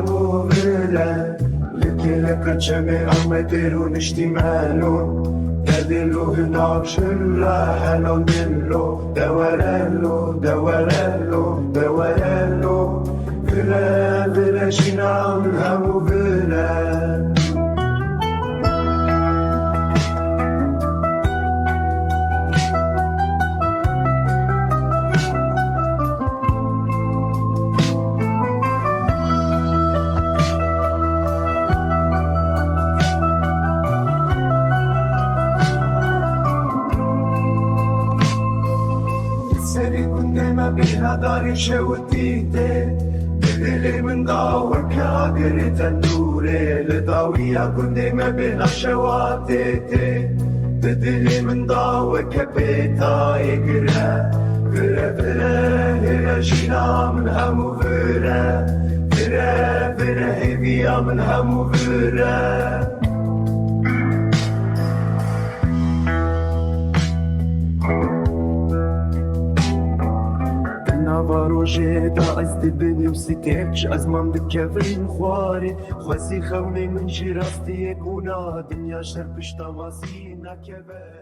بوغلا لك جميع ما يديرون اشتمالون تدلو هنا شلا حلو دلو دوالالو دوالالو دوالالو بلا بلا شينا من همو بلا سري كنت ما بيها داري شوتيتي بدلي من داور كاقري تندوري لضاوية كنت ما بيها شواتيتي بدلي من داور كبيتا يقرا فرا فرا هنا جينا من همو فرا فرا فرا هيبيا من همو فرا نافاروجي دا ازدبني وسيتيتش ازمان بكافر خواري خواسي خوني من جراستي يكونا دنيا شربش تماسينا كبار